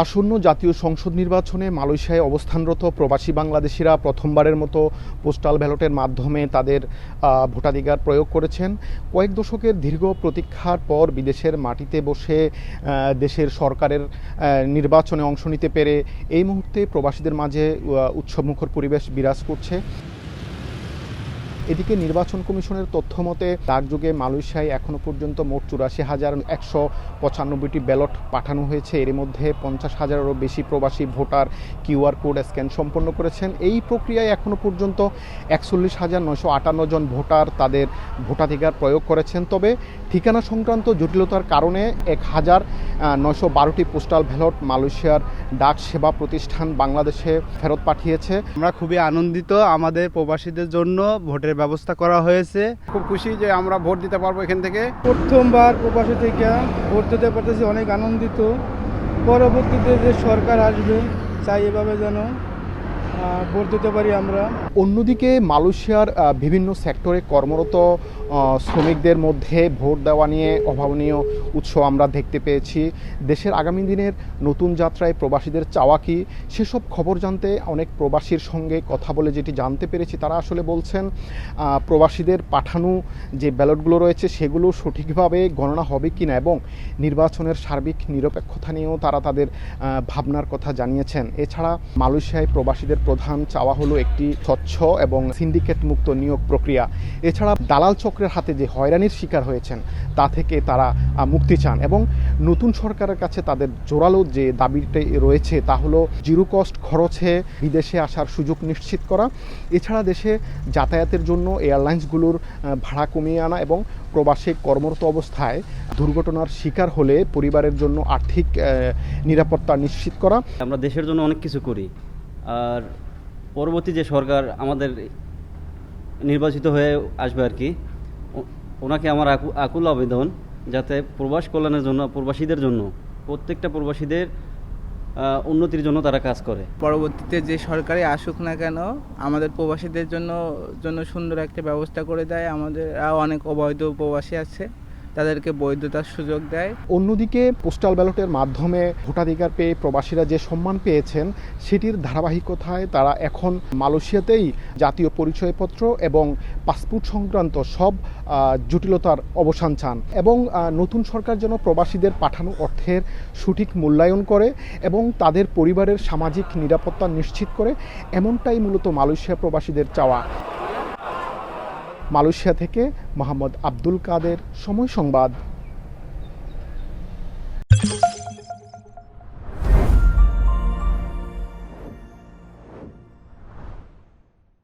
আসন্ন জাতীয় সংসদ নির্বাচনে মালয়েশিয়ায় অবস্থানরত প্রবাসী বাংলাদেশিরা প্রথমবারের মতো পোস্টাল ব্যালটের মাধ্যমে তাদের ভোটাধিকার প্রয়োগ করেছেন। কয়েক দশকের দীর্ঘ প্রতীক্ষার পর বিদেশের মাটিতে বসে দেশের সরকারের নির্বাচনে অংশ নিতে পেরে এই মুহূর্তে প্রবাসীদের মাঝে উৎসবমুখর পরিবেশ বিরাজ করছে। এদিকে নির্বাচন কমিশনের তথ্য মতে ডাকযোগে মালয়েশিয়ায় এখনও পর্যন্ত মোট ৮৪,১৯৫টি ব্যালট পাঠানো হয়েছে। এর মধ্যে ৫০,০০০-এরও বেশি প্রবাসী ভোটার কিউআর কোড স্ক্যান সম্পন্ন করেছেন। এই প্রক্রিয়ায় এখনও পর্যন্ত ৪১,৯৫৮ জন ভোটার তাদের ভোটাধিকার প্রয়োগ করেছেন। তবে ঠিকানা সংক্রান্ত জটিলতার কারণে ১,৯১২টি পোস্টাল ব্যালট মালয়েশিয়ার ডাক সেবা প্রতিষ্ঠান বাংলাদেশে ফেরত পাঠিয়েছে। আমরা খুবই আনন্দিত, আমাদের প্রবাসীদের জন্য ভোটের ব্যবস্থা করা হয়েছে। খুব খুশি যে আমরা ভোট দিতে পারবো এখান থেকে। প্রথমবার প্রবাসী থেকে ভোট দিতে পারতেছি, অনেক আনন্দিত। পরবর্তীতে যে সরকার আসবে চাই এভাবে যেন ভোট দিতে পারি আমরা। অন্যদিকে মালয়েশিয়ার বিভিন্ন সেক্টরে কর্মরত শ্রমিকদের মধ্যে ভোট দেওয়া নিয়ে অভাবনীয় উৎসাহ আমরা দেখতে পেয়েছি। দেশের আগামী দিনের নতুন যাত্রায় প্রবাসীদের চাওয়া কি, সেসব খবর জানতে অনেক প্রবাসীর সঙ্গে কথা বলে যেটি জানতে পেরেছি, তারা আসলে বলছেন প্রবাসীদের পাঠানো যে ব্যালটগুলো রয়েছে সেগুলো সঠিকভাবে গণনা হবে কি না এবং নির্বাচনের সার্বিক নিরপেক্ষতা নিয়েও তারা তাদের ভাবনার কথা জানিয়েছেন। এছাড়া মালয়েশিয়ায় প্রবাসীদের প্রধান চাওয়া হলো একটি স্বচ্ছ এবং সিন্ডিকেট মুক্ত নিয়োগ প্রক্রিয়া। এছাড়া দালাল চক্রের হাতে যে হয়রানির শিকার হয়েছেন তা থেকে তারা মুক্তি চান এবং নতুন সরকারের কাছে তাদের জোরালো যে দাবিটি রয়েছে তা হলো জিরো কস্ট খরচে বিদেশে আসার সুযোগ নিশ্চিত করা। এছাড়া দেশে যাতায়াতের জন্য এয়ারলাইন্সগুলোর ভাড়া কমিয়ে আনা এবং প্রবাসে কর্মরত অবস্থায় দুর্ঘটনার শিকার হলে পরিবারের জন্য আর্থিক নিরাপত্তা নিশ্চিত করা। আমরা দেশের জন্য অনেক কিছু করি, আর পরবর্তী যে সরকার আমাদের নির্বাচিত হয়ে আসবে আর কি, ওনাকে আমার আকুল আবেদন যাতে প্রবাস কল্যাণের জন্য, প্রবাসীদের জন্য, প্রত্যেকটা প্রবাসীদের উন্নতির জন্য তারা কাজ করে। পরবর্তীতে যে সরকারে আসুক না কেন আমাদের প্রবাসীদের জন্য সুন্দর একটা ব্যবস্থা করে দেয়। আমাদের অনেক অবৈধ প্রবাসী আছে, তাদেরকে বৈধতার সুযোগ দেয়। অন্যদিকে পোস্টাল ব্যালটের মাধ্যমে ভোটাধিকার পেয়ে প্রবাসীরা যে সম্মান পেয়েছেন সেটির ধারাবাহিকতায় তারা এখন মালয়েশিয়াতেই জাতীয় পরিচয়পত্র এবং পাসপোর্ট সংক্রান্ত সব জটিলতার অবসান চান এবং নতুন সরকার যেন প্রবাসীদের পাঠানো অর্থের সঠিক মূল্যায়ন করে এবং তাদের পরিবারের সামাজিক নিরাপত্তা নিশ্চিত করে, এমনটাই মূলত মালয়েশিয়া প্রবাসীদের চাওয়া। মালয়েশিয়া থেকে মোহাম্মদ আব্দুল কাদের, সময় সংবাদ।